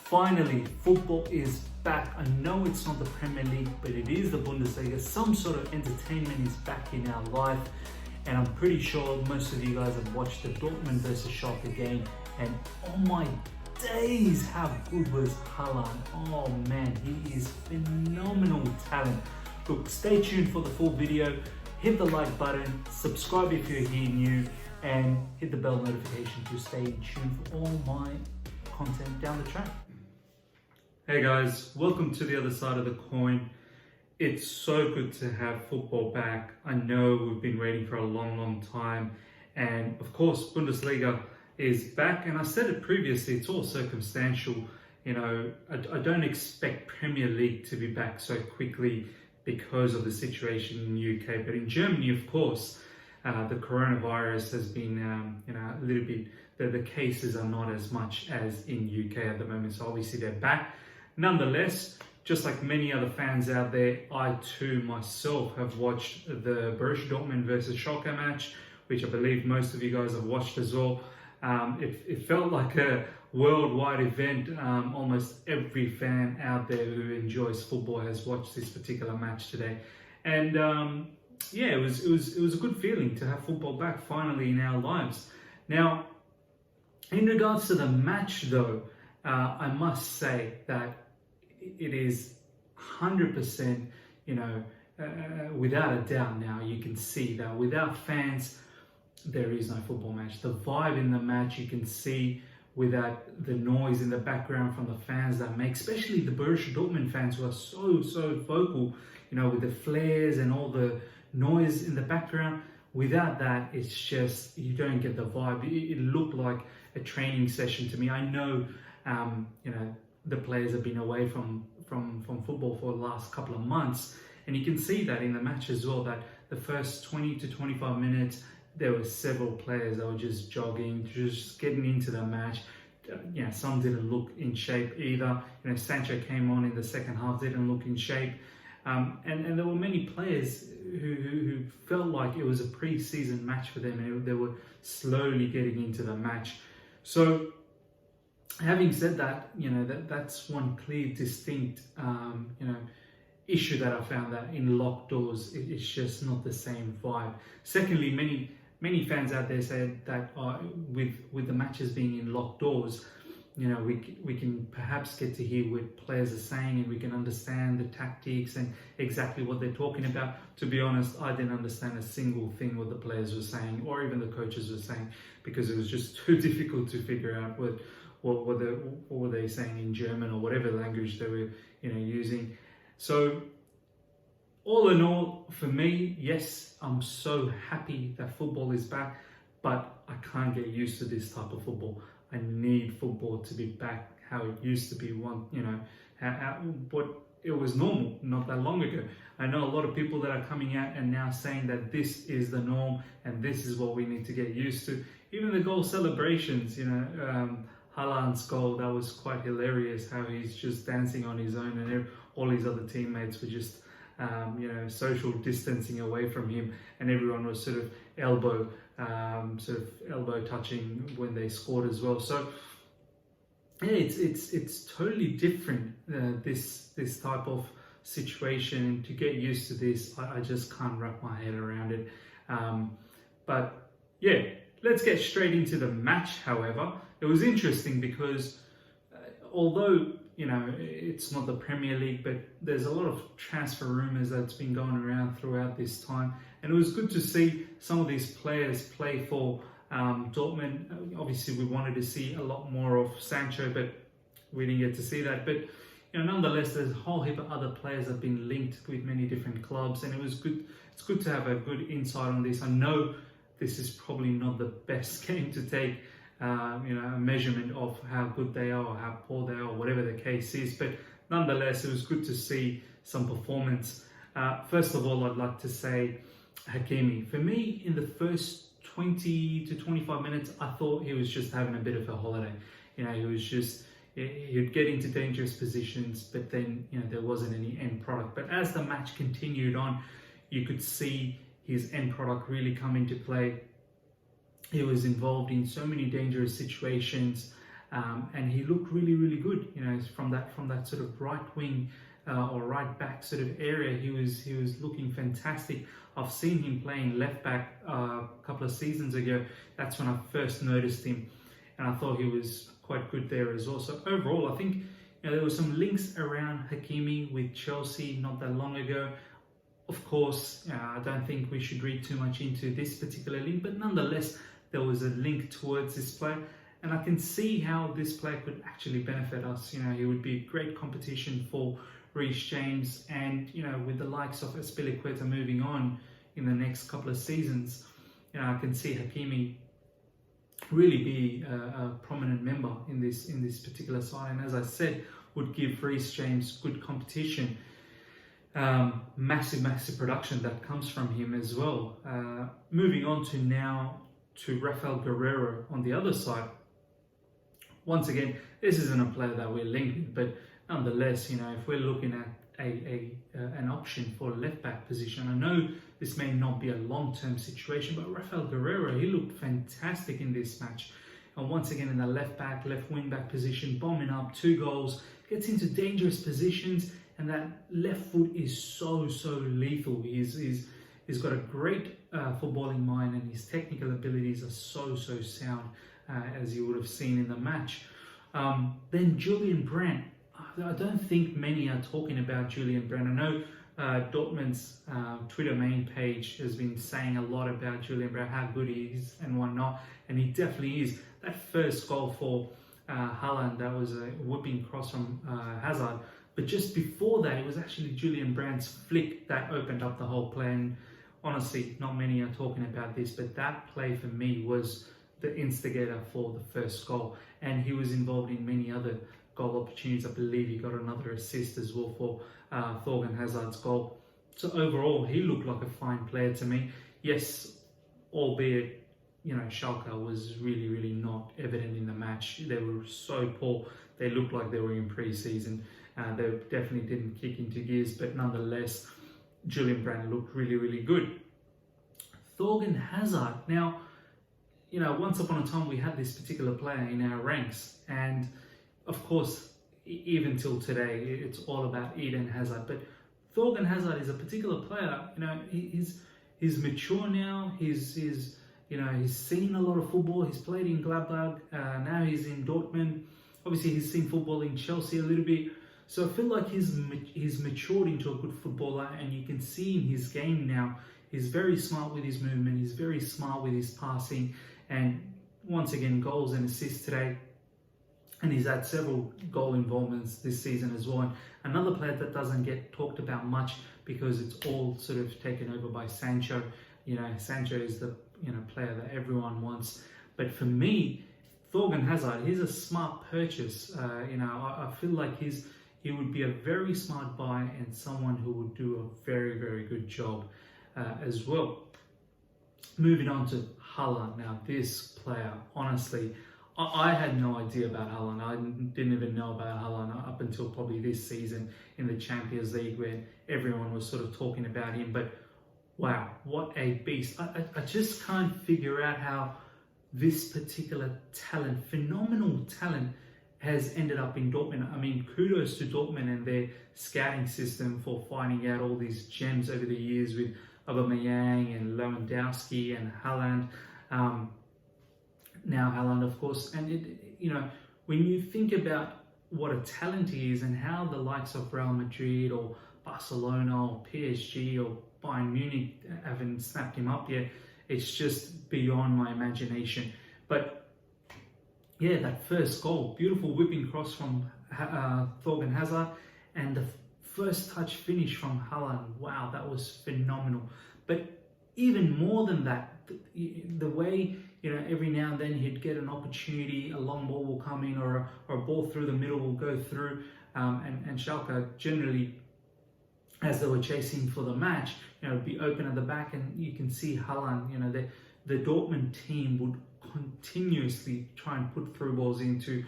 Finally, football is back. I know it's not the Premier League, but it is the Bundesliga. Some sort of entertainment is back in our life. And I'm pretty sure most of you guys have watched the Dortmund versus Shalke game. And oh my days, how good was Haaland. Oh man, he is phenomenal talent. Look, stay tuned for the full video. Hit the like button, subscribe if you're here new, and hit the bell notification to stay tuned for all my content down the track. Hey guys, welcome to the other side of the coin. It's so good to have football back. I know we've been waiting for a long time, and of course Bundesliga is back, and I said it previously, it's all circumstantial. You know, I don't expect Premier League to be back so quickly because of the situation in the UK, but in Germany, of course, the coronavirus has been, a little bit, the cases are not as much as in UK at the moment, so obviously they're back. Nonetheless, just like many other fans out there, I too myself have watched the Borussia Dortmund versus Shalke match, which I believe most of you guys have watched as well. It felt like a worldwide event. Almost every fan out there who enjoys football has watched this particular match today, and yeah, it was a good feeling to have football back finally in our lives. Now, in regards to the match, though, I must say that it is 100%, without a doubt. Now you can see that without fans, there is no football match. The vibe in the match, you can see without the noise in the background from the fans that make, especially the Borussia Dortmund fans who are so vocal, with the flares and all the noise in the background. Without that, it's just, you don't get the vibe. It looked like a training session to me. I know, the players have been away from football for the last couple of months, and you can see that in the match as well, that the first 20 to 25 minutes, there were several players that were just jogging, just getting into the match. Some didn't look in shape either. Sancho came on in the second half, didn't look in shape. And there were many players who felt like it was a pre-season match for them, and they were slowly getting into the match. So, having said that, that's one clear, distinct, issue that I found, that in locked doors, it's just not the same vibe. Secondly, many fans out there say that with the matches being in locked doors, we can perhaps get to hear what players are saying, and we can understand the tactics and exactly what they're talking about. To be honest, I didn't understand a single thing what the players were saying, or even the coaches were saying, because it was just too difficult to figure out what were they saying in German or whatever language they were using. So all in all, for me, yes, I'm so happy that football is back, but I can't get used to this type of football. I need football to be back how it used to be, what it was normal not that long ago. I know a lot of people that are coming out and now saying that this is the norm and this is what we need to get used to. Even the goal celebrations, Haaland's goal, that was quite hilarious, how he's just dancing on his own, and all his other teammates were just social distancing away from him, and everyone was sort of elbow touching when they scored as well. So yeah, it's totally different, this type of situation. To get used to this, I just can't wrap my head around it. But yeah, let's get straight into the match. However, it was interesting because although it's not the Premier League, but there's a lot of transfer rumours that's been going around throughout this time, and it was good to see some of these players play for Dortmund. Obviously, we wanted to see a lot more of Sancho, but we didn't get to see that. But nonetheless, there's a whole heap of other players that have been linked with many different clubs, and it was good. It's good to have a good insight on this. I know this is probably not the best game to take a measurement of how good they are or how poor they are, or whatever the case is, but nonetheless, it was good to see some performance. First of all, I'd like to say Akemi. For me, in the first 20 to 25 minutes, I thought he was just having a bit of a holiday. He'd get into dangerous positions, but then there wasn't any end product. But as the match continued on, you could see his end product really come into play. He was involved in so many dangerous situations. and he looked really good. You know, from that sort of right wing or right back sort of area, he was looking fantastic. I've seen him playing left back a couple of seasons ago. That's when I first noticed him, and I thought he was quite good there as well. So overall, I think, you know, there were some links around Hakimi with Chelsea not that long ago. Of course, I don't think we should read too much into this particular link, but nonetheless, there was a link towards this player, and I can see how this player could actually benefit us. You know, he would be great competition for Reece James, and, you know, with the likes of Azpilicueta moving on in the next couple of seasons, you know, I can see Hakimi really be a prominent member in this particular side, and as I said, would give Reece James good competition. Massive production that comes from him as well. Moving on to Rafael Guerrero on the other side. Once again, this isn't a player that we're linked with, but nonetheless, you know, if we're looking at an option for a left back position, I know this may not be a long-term situation, but Rafael Guerrero, he looked fantastic in this match. And once again, in the left wing back position, bombing up 2 goals, gets into dangerous positions, and that left foot is so lethal. He's got a great footballing mind, and his technical abilities are so sound, as you would have seen in the match. Then Julian Brandt. I don't think many are talking about Julian Brandt. I know Dortmund's Twitter main page has been saying a lot about Julian Brandt, how good he is and whatnot, and he definitely is. That first goal for Haaland, that was a whipping cross from Hazard. But just before that, it was actually Julian Brandt's flick that opened up the whole play. And honestly, not many are talking about this, but that play for me was the instigator for the first goal. And he was involved in many other goal opportunities. I believe he got another assist as well for Thorgan Hazard's goal. So overall, he looked like a fine player to me. Yes, albeit, you know, Shalke was really not evident in the match. They were so poor. They looked like they were in pre-season. They definitely didn't kick into gears, but nonetheless, Julian Brandt looked really good. Thorgan Hazard. Now, you know, once upon a time we had this particular player in our ranks, and of course, even till today, it's all about Eden Hazard. But Thorgan Hazard is a particular player. You know, he's mature now. He's seen a lot of football. He's played in Gladbach. Now he's in Dortmund. Obviously, he's seen football in Chelsea a little bit. So I feel like he's matured into a good footballer, and you can see in his game now, he's very smart with his movement, he's very smart with his passing, and once again, goals and assists today. And he's had several goal involvements this season as well. And another player that doesn't get talked about much because it's all sort of taken over by Sancho. You know, Sancho is the player that everyone wants. But for me, Thorgan Hazard, he's a smart purchase. I feel like he would be a very smart buy and someone who would do a very good job as well. Moving on to Haaland. Now, this player, honestly, I had no idea about Haaland. I didn't even know about Haaland up until probably this season in the Champions League, where everyone was sort of talking about him. But wow, what a beast. I just can't figure out how this particular talent, phenomenal talent, has ended up in Dortmund. I mean, kudos to Dortmund and their scouting system for finding out all these gems over the years with Aubameyang and Lewandowski and Haaland. Now Haaland, of course. And when you think about what a talent he is and how the likes of Real Madrid or Barcelona or PSG or Bayern Munich haven't snapped him up yet, it's just beyond my imagination. But yeah, that first goal, beautiful whipping cross from Thorgan Hazard, and the first touch finish from Haaland. Wow, that was phenomenal. But even more than that, the way, every now and then he'd get an opportunity, a long ball will come in or a ball through the middle will go through, and Shalke generally, as they were chasing for the match, it'd be open at the back, and you can see Haaland, the Dortmund team would continuously try and put through balls into,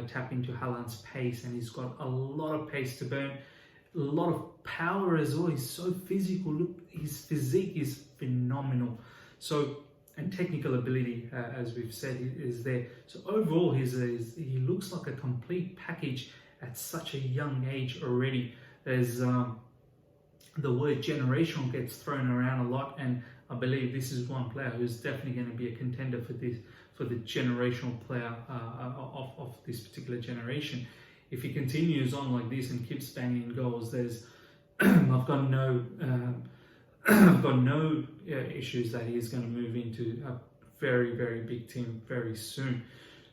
tap into Haaland's pace, and he's got a lot of pace to burn, a lot of power as well. He's so physical. Look, his physique is phenomenal. So and technical ability, as we've said, is there. So overall, he looks like a complete package at such a young age already. There's the word generational gets thrown around a lot, and I believe this is one player who's definitely going to be a contender for the generational player of this particular generation. If he continues on like this and keeps banging goals, there's I've got no issues that he's going to move into a very, very big team very soon.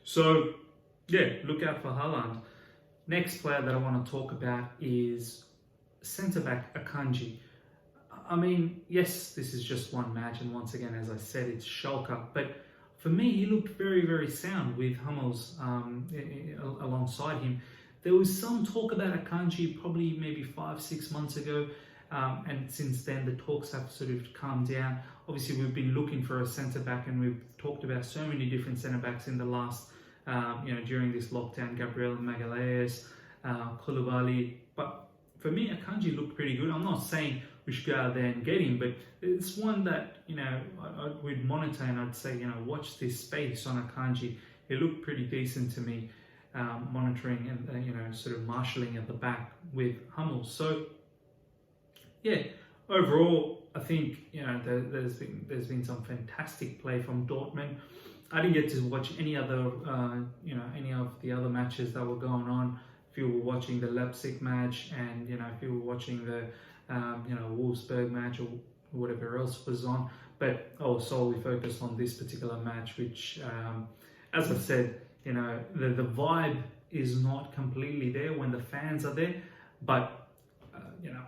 So yeah, look out for Haaland. Next player that I want to talk about is centre-back Akemi. I mean, yes, this is just one match, and once again, as I said, it's Shalke. But for me, he looked very, very sound with Hummels alongside him. There was some talk about Akemi probably maybe 5-6 months ago, and since then the talks have sort of calmed down. Obviously, we've been looking for a centre-back, and we've talked about so many different centre-backs in the last, during this lockdown. Gabriel Magalhaes, Koulibaly, but for me, Akemi looked pretty good. I'm not saying we should go out there and get him, but it's one that, I would monitor, and I'd say, watch this space on Akemi. It looked pretty decent to me, monitoring and, sort of marshalling at the back with Hummels. So, yeah, overall, I think, there's been some fantastic play from Dortmund. I didn't get to watch any other, any of the other matches that were going on. If you were watching the Leipzig match, and if you were watching the Wolfsburg match or whatever else was on, but I was solely focused on this particular match, which, as I said, the vibe is not completely there when the fans are there, but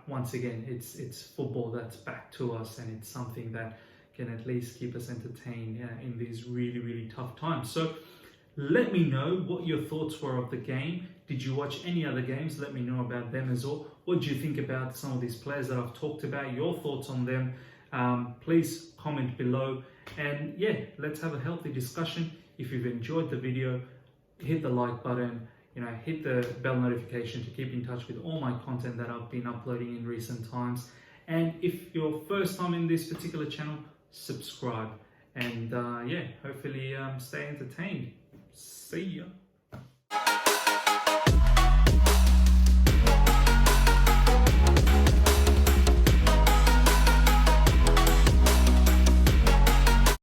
once again, it's football that's back to us, and it's something that can at least keep us entertained in these really, really tough times. So let me know what your thoughts were of the game. Did you watch any other games? Let me know about them as well. What do you think about some of these players that I've talked about? Your thoughts on them? Please comment below. And yeah, let's have a healthy discussion. If you've enjoyed the video, hit the like button. Hit the bell notification to keep in touch with all my content that I've been uploading in recent times. And if you're first time in this particular channel, subscribe. And yeah, hopefully stay entertained. See ya.